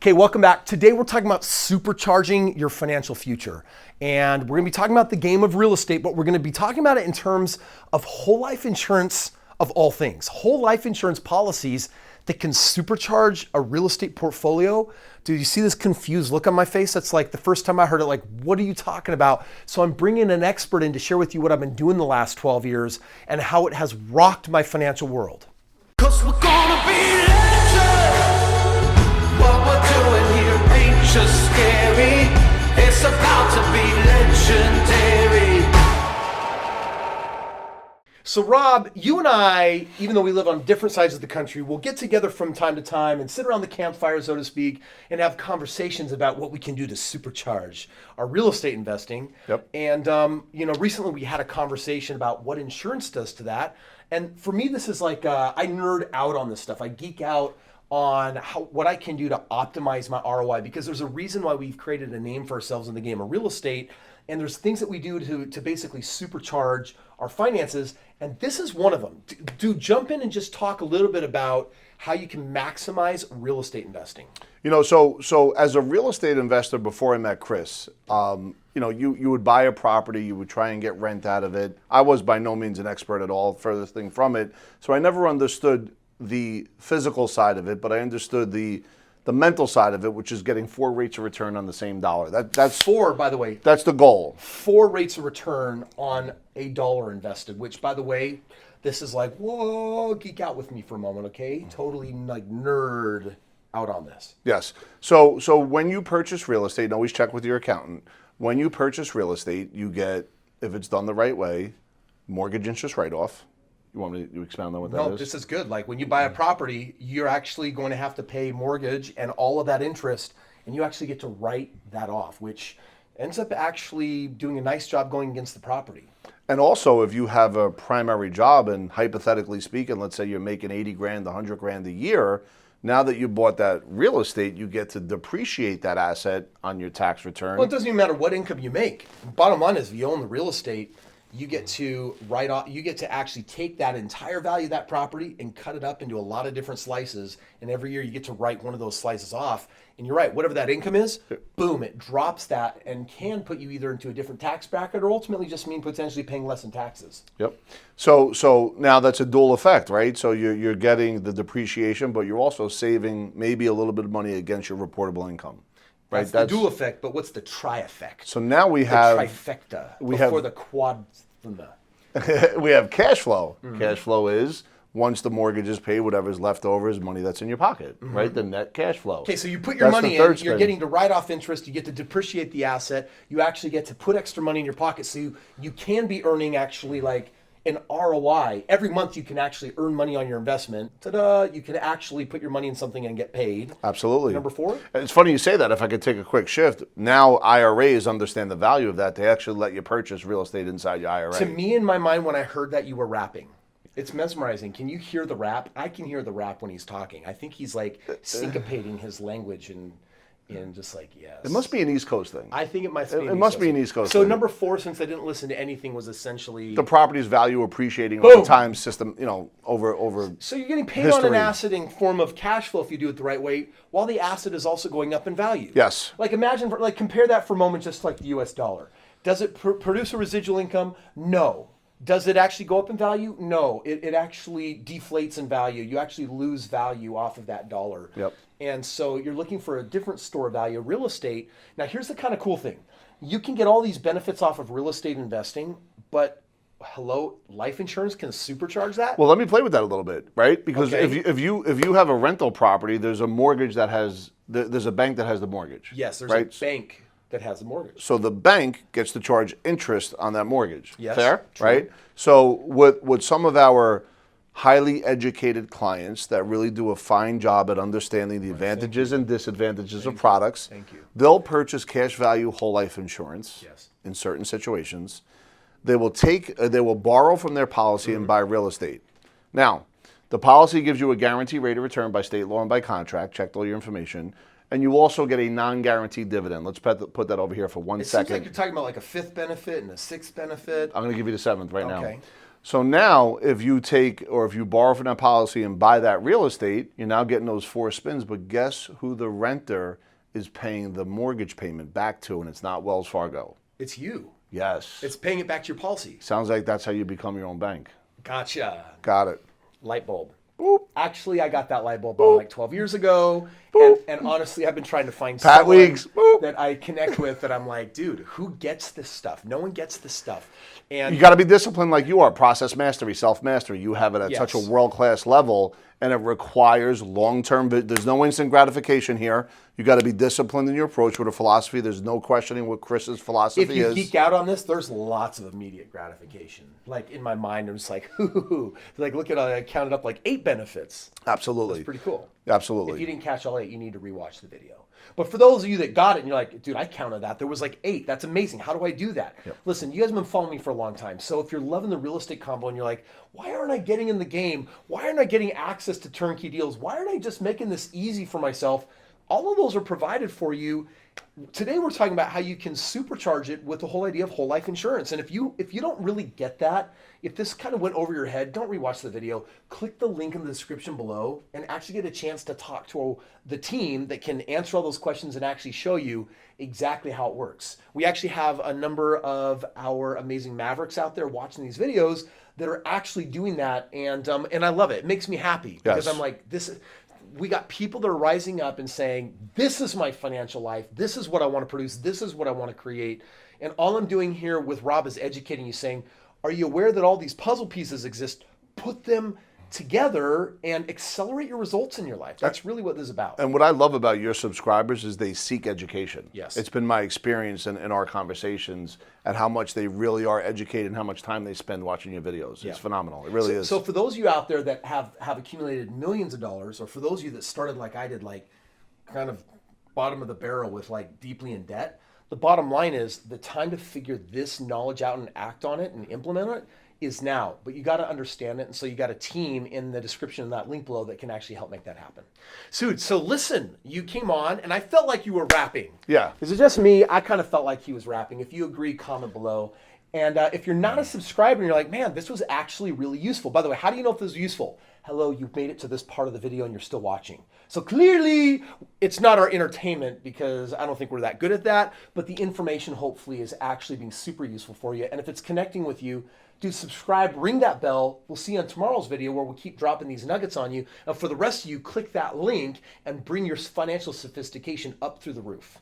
Okay, welcome back. Today we're talking about supercharging your financial future. And we're gonna be talking about the game of real estate, but we're gonna be talking about it in terms of whole life insurance of all things. Whole life insurance policies that can supercharge a real estate portfolio. Do you see this confused look on my face? That's like the first time I heard it, like, what are you talking about? So I'm bringing an expert in to share with you what I've been doing the last 12 years and how it has rocked my financial world. 'Cause we're gonna be legends. What we're doing here ain't just scary. It's about to be legendary. So Rob, you and I, even though we live on different sides of the country, we'll get together from time to time and sit around the campfire, so to speak, and have conversations about what we can do to supercharge our real estate investing. Yep. And recently we had a conversation about what insurance does to that. And for me, this is like I nerd out on this stuff. I geek out on what I can do to optimize my ROI, because there's a reason why we've created a name for ourselves in the game of real estate. And there's things that we do to basically supercharge our finances. And this is one of them. Do jump in and just talk a little bit about how you can maximize real estate investing. You know, so as a real estate investor, before I met Kris, you would buy a property, you would try and get rent out of it. I was by no means an expert at all, furthest thing from it. So I never understood the physical side of it, but I understood the mental side of it, which is getting 4 rates of return on the same dollar. That's 4, by the way. That's the goal. 4 rates of return on a dollar invested, which, by the way, this is like, whoa, geek out with me for a moment, okay? Totally like nerd out on this. Yes. So when you purchase real estate, and always check with your accountant. When you purchase real estate, you get, if it's done the right way, mortgage interest write-off. You want me to expound on what that is? No, this is good. Like when you buy a property, you're actually going to have to pay mortgage and all of that interest, and you actually get to write that off, which ends up actually doing a nice job going against the property. And also, if you have a primary job, and hypothetically speaking, let's say you're making 80 grand, 100 grand a year, now that you bought that real estate, you get to depreciate that asset on your tax return. Well, it doesn't even matter what income you make. Bottom line is, if you own the real estate, you get to write off. You get to actually take that entire value of that property and cut it up into a lot of different slices. And every year you get to write one of those slices off. And you're right, whatever that income is, boom, it drops that and can put you either into a different tax bracket or ultimately just mean potentially paying less in taxes. Yep. So now that's a dual effect, right? So you're getting the depreciation, but you're also saving maybe a little bit of money against your reportable income. Right? That's the dual effect, but what's the tri-effect? So now we have the trifecta before the quad. We have cash flow. Mm-hmm. Cash flow is once the mortgage is paid, whatever's left over is money that's in your pocket, mm-hmm. right? The net cash flow. Okay, so you put your money in, you're getting to write off interest, you get to depreciate the asset, you actually get to put extra money in your pocket, so you can be earning actually like an ROI. Every month you can actually earn money on your investment. Ta-da! You can actually put your money in something and get paid. Absolutely. Number 4? It's funny you say that. If I could take a quick shift, now IRAs understand the value of that. They actually let you purchase real estate inside your IRA. To me, in my mind, when I heard that, you were rapping. It's mesmerizing. Can you hear the rap? I can hear the rap when he's talking. I think he's like syncopating his language and just like, yes. It must be an East Coast thing. I think it must be. It must be an East Coast thing. thing. So number 4, since I didn't listen to anything, was essentially the property's value appreciating over time system. Over. So you're getting paid on an asset in form of cash flow if you do it the right way, while the asset is also going up in value. Yes. Like imagine, compare that for a moment, just like the U.S. dollar. Does it produce a residual income? No. Does it actually go up in value? No. It actually deflates in value. You actually lose value off of that dollar. Yep. And so you're looking for a different store of value. Real estate, now here's the kind of cool thing. You can get all these benefits off of real estate investing, but life insurance can supercharge that? Well, let me play with that a little bit, right? Because okay. if you have a rental property, there's a mortgage there's a bank that has the mortgage. Yes, there's right? a bank that has the mortgage. So the bank gets to charge interest on that mortgage. Yes, fair, true. Right? So with some of our highly educated clients that really do a fine job at understanding the advantages and disadvantages of products, they'll purchase cash value whole life insurance in certain situations. They will borrow from their policy and buy real estate. Now, the policy gives you a guaranteed rate of return by state law and by contract. Checked all your information. And you also get a non-guaranteed dividend. Let's put that over here for 1 second. It seems like you're talking about like a 5th benefit and a 6th benefit. I'm going to give you the 7th right now. So now, if you take or if you borrow from that policy and buy that real estate, you're now getting those 4 spins. But guess who the renter is paying the mortgage payment back to? And it's not Wells Fargo. It's you. Yes. It's paying it back to your policy. Sounds like that's how you become your own bank. Gotcha. Got it. Light bulb. Boop. Actually, I got that light bulb on like 12 years ago. And honestly, I've been trying to find Pat someone Weeks. Boop. that I connect with that I'm like, dude, who gets this stuff? No one gets this stuff. And You got to be disciplined like you are. Process mastery, self-mastery. You have it at such a Yes. world-class level, and it requires long-term. There's no instant gratification here. You got to be disciplined in your approach with a philosophy. There's no questioning what Kris's philosophy if you is. geek out on this, there's lots of immediate gratification. Like in my mind, I'm just like, like look at I counted up like 8 benefits. Absolutely. It's pretty cool. Absolutely. If you didn't catch all 8, you need to rewatch the video. But for those of you that got it and you're like, dude, I counted that. There was like 8. That's amazing. How do I do that? Listen, you guys have been following me for a long time. So if you're loving the real estate combo and you're like, why aren't I getting in the game? Why aren't I getting access to turnkey deals? Why aren't I just making this easy for myself? All of those are provided for you. Today we're talking about how you can supercharge it with the whole idea of whole life insurance. And if you don't really get that, if this kind of went over your head, don't rewatch the video. Click the link in the description below and actually get a chance to talk to the team that can answer all those questions and actually show you exactly how it works. We actually have a number of our amazing Mavericks out there watching these videos that are actually doing that, and I love it. It makes me happy because Yes. I'm like, we got people that are rising up and saying, this is my financial life. This is what I want to produce. This is what I want to create. And all I'm doing here with Rob is educating you, saying, are you aware that all these puzzle pieces exist? Put them together and accelerate your results in your life. That's really what this is about. And what I love about your subscribers is they seek education. Yes. It's been my experience in our conversations at how much they really are educated and how much time they spend watching your videos. It's phenomenal. It really is. So for those of you out there that have accumulated millions of dollars, or for those of you that started like I did, like kind of bottom of the barrel with like deeply in debt, the bottom line is the time to figure this knowledge out and act on it and implement it is now. But you got to understand it, and so you got a team in the description of that link below that can actually help make that happen. So listen, you came on, and I felt like you were rapping. Yeah. Is it just me? I kind of felt like he was rapping. If you agree, comment below. And if you're not a subscriber and you're like, man, this was actually really useful. By the way, how do you know if this was useful? Hello, you've made it to this part of the video and you're still watching. So clearly, it's not our entertainment because I don't think we're that good at that. But the information hopefully is actually being super useful for you. And if it's connecting with you, do subscribe, ring that bell. We'll see you on tomorrow's video where we'll keep dropping these nuggets on you. And for the rest of you, click that link and bring your financial sophistication up through the roof.